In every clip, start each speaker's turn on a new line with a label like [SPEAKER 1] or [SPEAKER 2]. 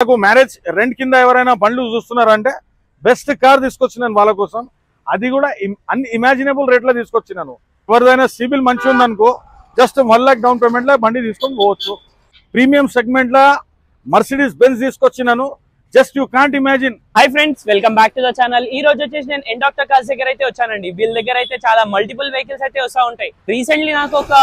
[SPEAKER 1] నాకు marriage rent కింద ఎవరైనా బండ్లు చూస్తున్నారంటే బెస్ట్ కార్ తీసుకొచ్చినాను వాళ్ళ కోసం. అది కూడా అన్ఇమాజినబుల్ రేట్లో తీసుకొచ్చినాను. ఎవరిదైనా సిబిల్ మంచిగా ఉందనుకో జస్ట్ 1 लाख డౌన్ పేమెంట్లో బండి తీసుకొని పోవచ్చు. ప్రీమియం సెగ్మెంట్లో మర్సిడీస్ బెంజ్ తీసుకొచ్చినాను. Just you can't imagine.
[SPEAKER 2] Hi friends, welcome back to the channel. ఈ రోజు వచ్చేసి నేను ఎండాక్టర్ కార్స్ దగ్గర అయితే వచ్చానండి. వీళ్ళ దగ్గర అయితే చాలా మల్టిపుల్ వెహికల్స్ అయితే వస్తూ ఉంటాయి. రీసెంట్లీ నాకు ఒక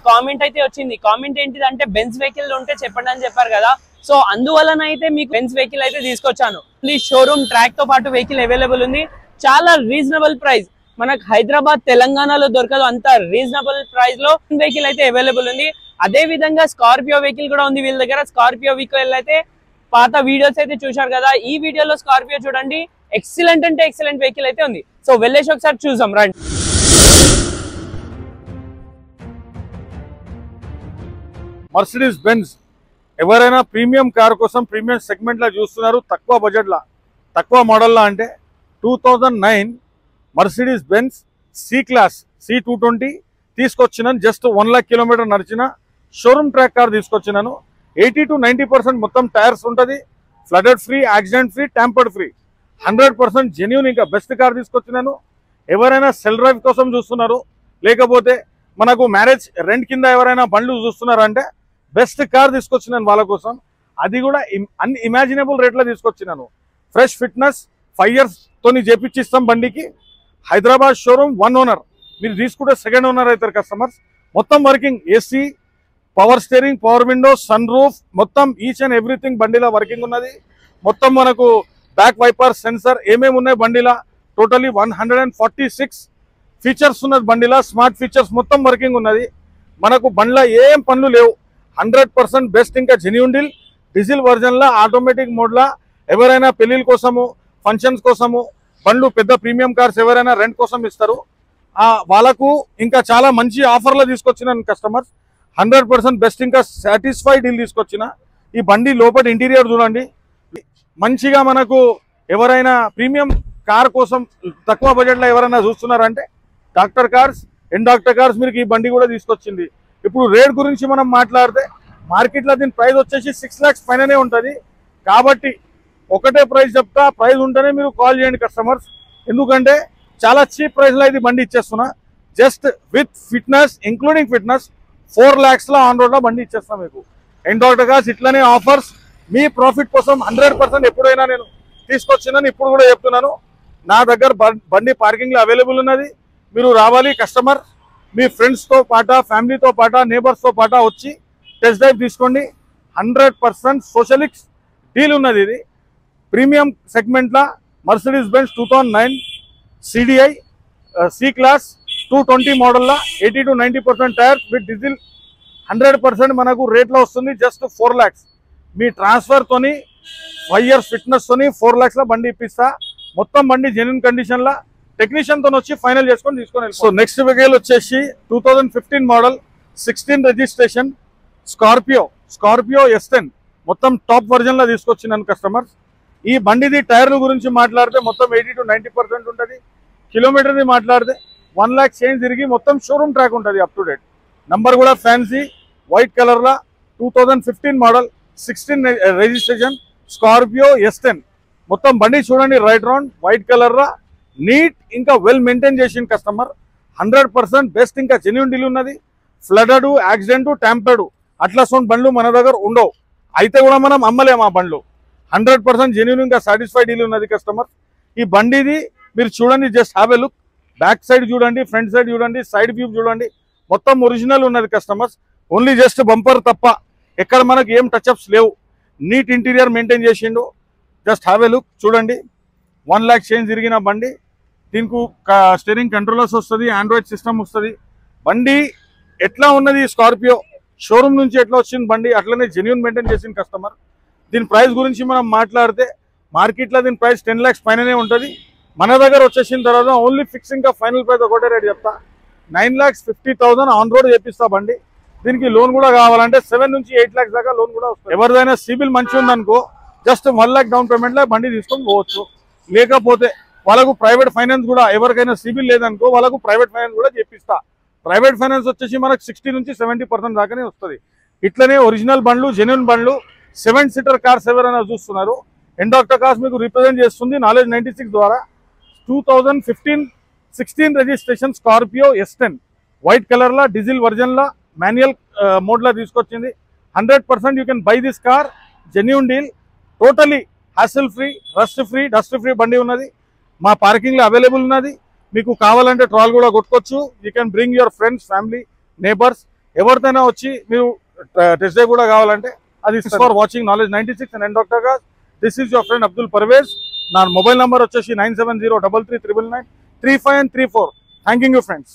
[SPEAKER 2] కామెంట్ అయితే వచ్చింది. కామెంట్ ఏంటిదంటే బెంజ్ వెహికల్ ఉంటే చెప్పండి అని చెప్పారు కదా. సో అందువలన అయితే మీకు బెంజ్ వెహికల్ అయితే తీసుకొచ్చాను. షోరూమ్ ట్రాక్ తో పాటు వెహికల్ అవైలబుల్ ఉంది. చాలా రీజనబుల్ ప్రైస్, మనకు హైదరాబాద్ తెలంగాణలో దొరకదు అంత రీజనబుల్ ప్రైస్ లో వెహికల్ అయితే అవైలబుల్ ఉంది. అదే విధంగా స్కార్పియో వెహికల్ కూడా ఉంది వీళ్ళ దగ్గర. స్కార్పియో వెహికల్ అయితే పాత వీడియోస్ అయితే చూశారు కదా. ఈ వీడియోలో స్కార్పియో చూడండి, ఎక్సలెంట్ అంటే ఎక్సలెంట్ వెహికల్ అయితే ఉంది. సో వెళ్ళేసి ఒకసారి చూసాం రండి.
[SPEAKER 1] మర్సిడీస్ బెంజ్ ఎవరైనా ప్రీమియం కార్ కోసం ప్రీమియం సెగ్మెంట్లో చూస్తున్నారు, తక్కువ బడ్జెట్లో తక్కువ మోడల్లో అంటే 2009 Mercedes Benz C class C220 తీసుకొచ్చినాను. జస్ట్ 1 लाख కిలోమీటర్ నడిచిన షోరూమ్ ట్రాక్ కార్ తీసుకొచ్చినాను. 80 to 90% మొత్తం టైర్స్ ఉంటుంది. Flooded free, accident free, tampered free, 100% genuine. ఇంకా బెస్ట్ కార్ తీసుకొచ్చినాను. ఎవరైనా సెల్ డ్రైవ్ కోసం చూస్తున్నారు, లేకపోతే మనకు మ్యారేజ్ రెంట్ కింద ఎవరైనా బండ్లు చూస్తున్నారంటే బెస్ట్ కార్ తీసుకొచ్చినాను వాళ్ళ కోసం. అది కూడా అన్ఇమాజినబుల్ రేట్లో తీసుకొచ్చినాను. ఫ్రెష్ ఫిట్నెస్ 5 years తోని చేపించిస్తాం బండికి. హైదరాబాద్ షోరూమ్ 1 ఓనర్, మీరు తీసుకుంటే 2nd ఓనర్ అవుతారు కస్టమర్స్. మొత్తం working, AC, power steering, power window, sun roof, మొత్తం ఈచ్ అండ్ ఎవ్రీథింగ్ బండిలో వర్కింగ్ ఉన్నది. మొత్తం మనకు బ్యాక్ వైపర్, సెన్సర్ ఏమేమి ఉన్నాయి బండిలో, టోటలీ 146 ఫీచర్స్ ఉన్నది బండిలో. స్మార్ట్ ఫీచర్స్ మొత్తం వర్కింగ్ ఉన్నది. మనకు బండిలో ఏం పనులు లేవు. 100% బెస్ట్. ఇంకా జెన్యూన్ డీల్. డీజిల్ వర్జన్లో ఆటోమేటిక్ మోడ్లో ఎవరైనా పెళ్లిళ్ళ కోసము, ఫంక్షన్స్ కోసము బండ్లు, పెద్ద ప్రీమియం కార్స్ ఎవరైనా రెంట్ కోసం ఇస్తారు వాళ్ళకు ఇంకా చాలా మంచి ఆఫర్లో తీసుకొచ్చినాను కస్టమర్స్. 100% బెస్ట్. ఇంకా సాటిస్ఫైడ్ డీల్ తీసుకొచ్చిన. ఈ బండి లోపల ఇంటీరియర్ చూడండి మంచిగా. మనకు ఎవరైనా ప్రీమియం కార్ కోసం తక్కువ బడ్జెట్లో ఎవరైనా చూస్తున్నారంటే డాక్టర్ కార్స్, ఎండాక్టర్ కార్స్ మీకు ఈ బండి కూడా తీసుకొచ్చింది. ఇప్పుడు రేట్ గురించి మనం మాట్లాడితే మార్కెట్లో దీని ప్రైస్ వచ్చేసి 6 lakhs పైననే ఉంటుంది. కాబట్టి ఒకటే ప్రైస్ చెప్తా, ప్రైస్ ఉంటేనే మీరు కాల్ చేయండి కస్టమర్స్. ఎందుకంటే చాలా చీప్ ప్రైస్లో ఇది బండి ఇచ్చేస్తున్నా. Just with fitness, including fitness 4 lakhsలో ఆన్ రోడ్లో బండి ఇచ్చేస్తాం మీకు. ఎండాక్టర్ కార్స్ ఇట్లనే ఆఫర్స్ మీ ప్రాఫిట్ కోసం 100% ఎప్పుడైనా నేను తీసుకొచ్చినాను, ఇప్పుడు కూడా చెప్తున్నాను. నా దగ్గర బండి పార్కింగ్లో అవైలబుల్ ఉన్నది. మీరు రావాలి కస్టమర్, మీ ఫ్రెండ్స్తో పాటు, ఫ్యామిలీతో పాటు, నేబర్స్తో పాటు వచ్చి టెస్ట్ డ్రైవ్ తీసుకోండి. 100% సోషలిక్స్ డీల్ ఉన్నది. ఇది ప్రీమియం సెగ్మెంట్లో Mercedes Benz 2009 CDI C class 220 మోడల్లో 80 to 90% టైర్ విత్ డీజిల్ 100% మనకు రేట్లో వస్తుంది. Just 4 lakhs. మీ ట్రాన్స్ఫర్తోని 5 years ఫిట్నెస్తోని 4 lakhsలో బండి ఇప్పిస్తా. మొత్తం బండి జెన్యూన్ కండిషన్లో టెక్నీషియన్తో వచ్చి ఫైనల్ చేసుకొని తీసుకొని. సో నెక్స్ట్ వెహికల్ వచ్చేసి 2015 మోడల్ 16 రిజిస్ట్రేషన్ స్కార్పియో S10 మొత్తం టాప్ వర్జన్లో తీసుకొచ్చినాను కస్టమర్స్. ఈ బండిది టైర్ల గురించి మాట్లాడితే మొత్తం 80 to 90% ఉంటుంది. కిలోమీటర్ది మాట్లాడితే 1 lakh చేంజ్ తిరిగి మొత్తం షోరూమ్ ట్రాక్ ఉంటుంది అప్ టు డేట్. నంబర్ కూడా ఫ్యాన్సీ వైట్ కలర్లో 2015 మోడల్ 16 రిజిస్ట్రేషన్ స్కార్పియో S10 మొత్తం బండి చూడండి. రైట్ రౌండ్ వైట్ కలర్లో నీట్, ఇంకా వెల్ మెయింటైన్ చేసిన కస్టమర్. 100% బెస్ట్. ఇంకా జెన్యూన్ డీల్ ఉన్నది. ఫ్లడెడ్, యాక్సిడెంట్, ట్యాంపర్డ్ అట్లా సౌండ్ బండ్లు మన దగ్గర ఉండవు. అయితే కూడా మనం అమ్మలేము ఆ బండ్లు. 100% జెన్యూన్, ఇంకా సాటిస్ఫైడ్ డీల్ ఉన్నది కస్టమర్. ఈ బండిది మీరు చూడండి, just have a look. Back side చూడండి, ఫ్రంట్ సైడ్ చూడండి, సైడ్ వ్యూ చూడండి, మొత్తం ఒరిజినల్ ఉన్నది కస్టమర్స్. ఓన్లీ జస్ట్ బంపర్ తప్ప ఎక్కడ మనకు ఏం టచ్అప్స్ లేవు. నీట్ ఇంటీరియర్ మెయింటైన్ చేసిండు. జస్ట్ హ్యావ్ ఎ లుక్ చూడండి. 1 lakh చేంజ్ తిరిగిన బండి. దీనికి స్టీరింగ్ కంట్రోలర్స్ వస్తుంది, ఆండ్రాయిడ్ సిస్టమ్ వస్తుంది. బండి ఎట్లా ఉన్నది స్కార్పియో షోరూమ్ నుంచి ఎట్లా వచ్చింది బండి అట్లనే జెన్యూన్ మెయింటైన్ చేసిన కస్టమర్. దీని ప్రైస్ గురించి మనం మాట్లాడితే మార్కెట్లో దీని ప్రైస్ 10 lakhs పైననే ఉంటుంది. మన దగ్గర వచ్చేసిన తర్వాత ఓన్లీ ఫిక్సింగ్ గా ఫైనల్ ప్రైస్ ఒకటే రేట్ చెప్తా, 9,50,000 ఆన్ రోడ్ చేపిస్తా బండి. దీనికి లోన్ కూడా కావాలంటే 7 నుంచి 8 lakhs దాకా లోన్ కూడా వస్తుంది. ఎవరిదైనా సిబిల్ మంచిగా ఉందనుకో జస్ట్ 1 lakh డౌన్ పేమెంట్లో బండి తీసుకొని పోవచ్చు. లేకపోతే వాళ్ళకు ప్రైవేట్ ఫైనాన్స్ కూడా, ఎవరికైనా సిబిల్ లేదనుకో వాళ్ళకు ప్రైవేట్ ఫైనాన్స్ కూడా చేపిస్తా. ప్రైవేట్ ఫైనాన్స్ వచ్చేసి మనకు 60 నుంచి 70% దాకానే వస్తుంది. ఇట్లనే ఒరిజినల్ బండ్లు, జెన్యూన్ బండ్లు 7 సీటర్ కార్స్ ఎవరైనా చూస్తున్నారు, ఎండాక్టర్ కార్స్ మీకు రిప్రజెంట్ చేస్తుంది నాలెడ్జ్ 96 ద్వారా. 2015-16 రిజిస్ట్రేషన్ స్కార్పియో S10 వైట్ కలర్లో డీజిల్ వర్జన్లో మాన్యువల్ మోడ్లో తీసుకొచ్చింది. 100% you can buy this car, genuine deal, totally hassle free, rust free, dust free బండి ఉన్నది. మా పార్కింగ్లో అవైలబుల్ ఉన్నది. మీకు కావాలంటే ట్రాల్ కూడా కొట్టుకోవచ్చు. You can bring your friends, family, neighbours, ఎవరితోనే వచ్చి మీరు టెస్ట్ డ్రైవ్ కూడా కావాలంటే అది. ఫర్ వాచింగ్ నాలెడ్జ్ 96 అండ్ ఎండాక్టర్ cars. This is your friend Abdul Parvez. నా మొబైల్ నెంబర్ వచ్చేసి 9703399935 and 34. Thank you friends.